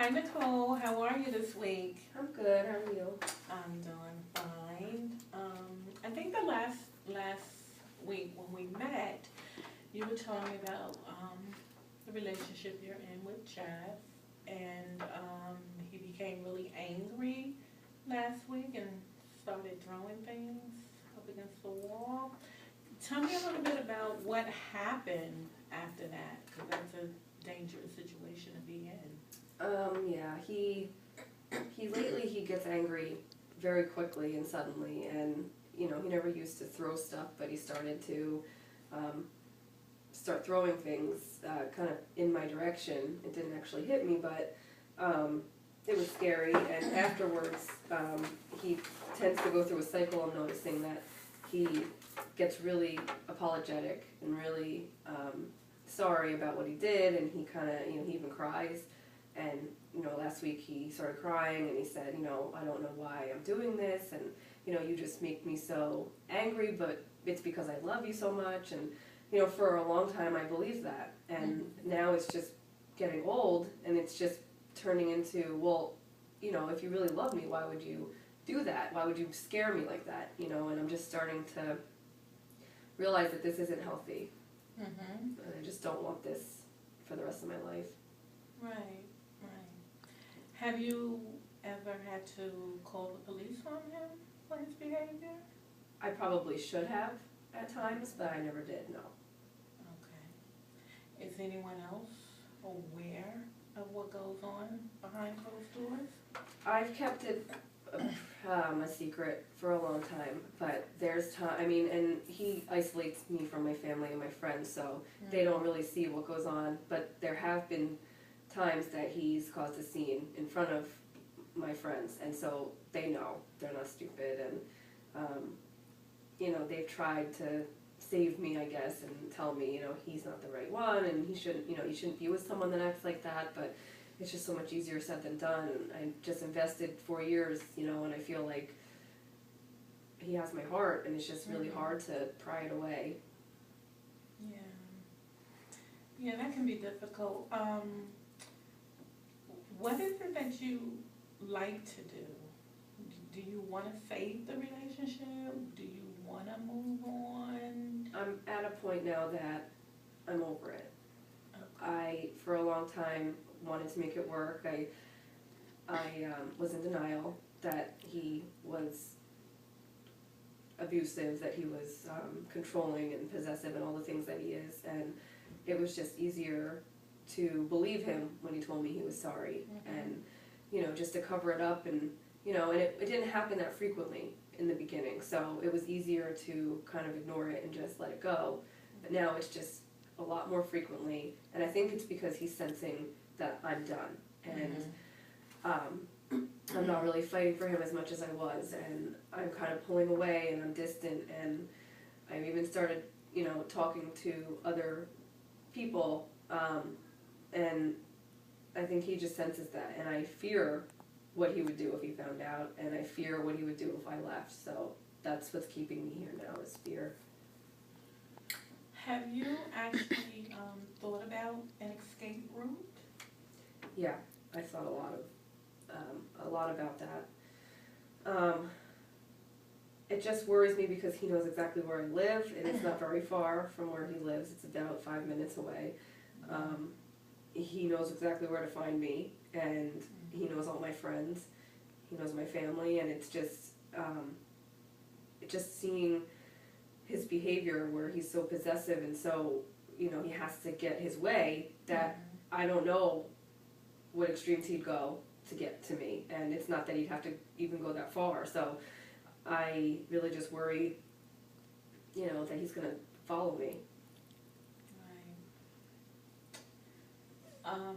Hi Nicole, how are you this week? I'm good. How are you? I'm doing fine. I think the last week when we met, you were telling me about the relationship you're in with Jeff, and he became really angry last week and started throwing things up against the wall. Tell me a little bit about what happened after that, because that's a dangerous situation to be in. Yeah, he lately he gets angry very quickly and suddenly, and he never used to throw stuff, but he started to start throwing things kind of in my direction. It didn't actually hit me, but it was scary. And afterwards, he tends to go through a cycle. I'm noticing that he gets really apologetic and really sorry about what he did, and he kind of he even cries. And last week he started crying and he said, I don't know why I'm doing this, and you just make me so angry, but it's because I love you so much. And for a long time I believed that, and now it's just getting old, and it's just turning into, well, if you really love me, why would you do that? Why would you scare me like that? And I'm just starting to realize that this isn't healthy. And I just don't want this for the rest of my life. Right. Have you ever had to call the police on him for his behavior? I probably should have at times, but I never did, no. Okay. Is anyone else aware of what goes on behind closed doors? I've kept it a secret for a long time, but there's time, and he isolates me from my family and my friends, so they don't really see what goes on, but there have been times that he's caused a scene in front of my friends, and so they know, they're not stupid, and they've tried to save me, I guess, and tell me, he's not the right one, and he shouldn't, you shouldn't be with someone that acts like that, but it's just so much easier said than done. I just invested 4 years, and I feel like he has my heart, and it's just really hard to pry it away. Yeah, that can be difficult. What is it that you like to do? Do you want to save the relationship? Do you want to move on? I'm at a point now that I'm over it. Okay. I, for a long time, wanted to make it work. I was in denial that he was abusive, that he was controlling and possessive and all the things that he is, and it was just easier to believe him when he told me he was sorry, and just to cover it up, and and it didn't happen that frequently in the beginning, so it was easier to kind of ignore it and just let it go. But now it's just a lot more frequently, and I think it's because he's sensing that I'm done, and I'm not really fighting for him as much as I was, and I'm kind of pulling away, and I'm distant, and I've even started talking to other people, and I think he just senses that, and I fear what he would do if he found out, and I fear what he would do if I left, so that's what's keeping me here now, is fear. Have you actually thought about an escape route? Yeah, I thought a lot about that. It just worries me because he knows exactly where I live, and it's not very far from where he lives. It's about 5 minutes away. He knows exactly where to find me, and he knows all my friends. He knows my family, and it's just seeing his behavior where he's so possessive and so, he has to get his way, that I don't know what extremes he'd go to get to me, and it's not that he'd have to even go that far, so I really just worry, that he's going to follow me. Right.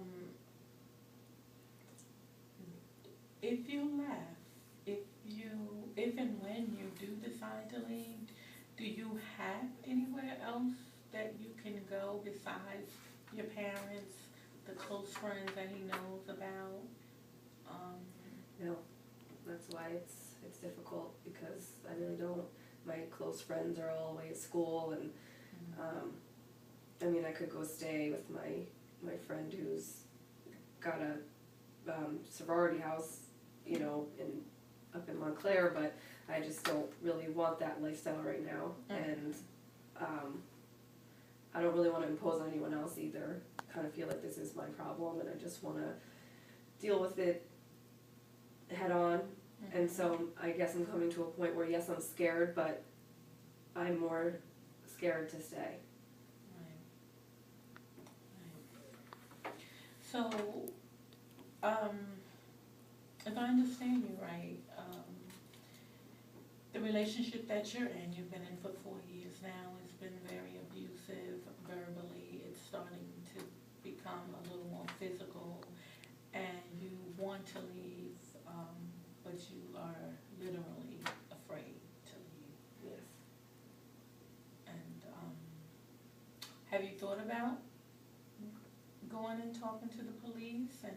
If you left, if and when you do decide to leave, do you have anywhere else that you can go besides your parents, the close friends that he knows about? No, that's why it's difficult, because I really don't. My close friends are all away at school, and I could go stay with my friend who's got a sorority house, you know, up in Montclair, but I just don't really want that lifestyle right now, and I don't really want to impose on anyone else either. Kind of feel like this is my problem, and I just want to deal with it head on. And so I guess I'm coming to a point where, yes, I'm scared, but I'm more scared to stay. Right. So, if I understand you right, the relationship that you're in, you've been in for 4 years now, has been very abusive verbally. It's starting to become a little more physical, and you want to leave, but you are literally afraid to leave. Yes. And have you thought about going and talking to the police and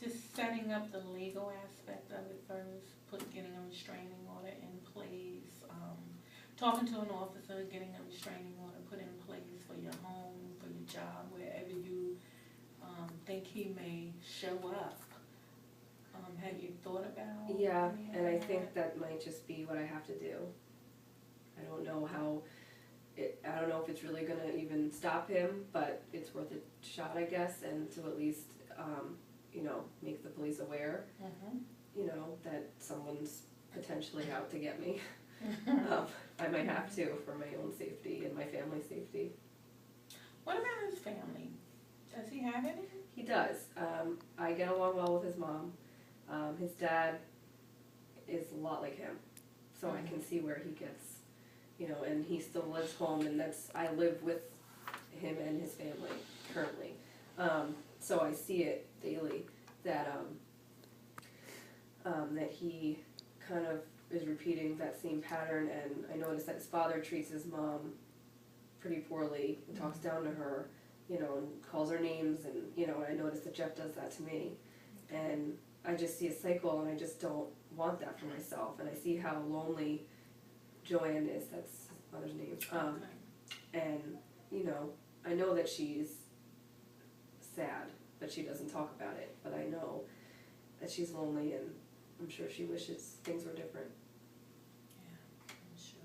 just setting up the legal aspect of it first, getting a restraining order in place, talking to an officer, getting a restraining order put in place for your home, for your job, wherever you think he may show up? Have you thought about? Yeah, and I think that might just be what I have to do. I don't know I don't know if it's really gonna even stop him, but it's worth a shot, I guess, and to at least, you know, make the police aware, you know, that someone's potentially out to get me. I might have to, for my own safety and my family's safety. What about his family? Does he have any? He does. I get along well with his mom. His dad is a lot like him, so I can see where he gets, you know, and he still lives home, and I live with him and his family currently. So I see it daily that that he kind of is repeating that same pattern, and I notice that his father treats his mom pretty poorly and talks down to her, you know, and calls her names, and, you know, I notice that Jeff does that to me, and I just see a cycle, and I just don't want that for myself, and I see how lonely Joanne is, that's his mother's name, and, you know, I know that she's sad, but she doesn't talk about it, but I know that she's lonely, and I'm sure she wishes things were different. Yeah, I'm sure.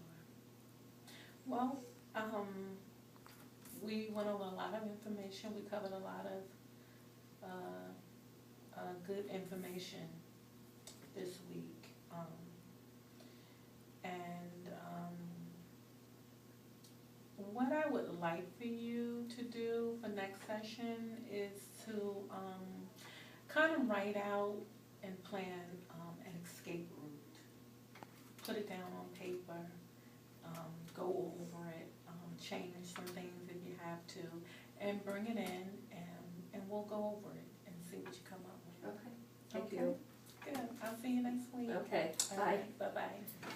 Well, we went over a lot of information. We covered a lot of good information this week. What I would like for you to do for next session is to kind of write out and plan an escape route. Put it down on paper, go over it, change some things if you have to, and bring it in, and we'll go over it and see what you come up with. Okay, thank you. Good, I'll see you next week. Okay, All bye. right, bye-bye.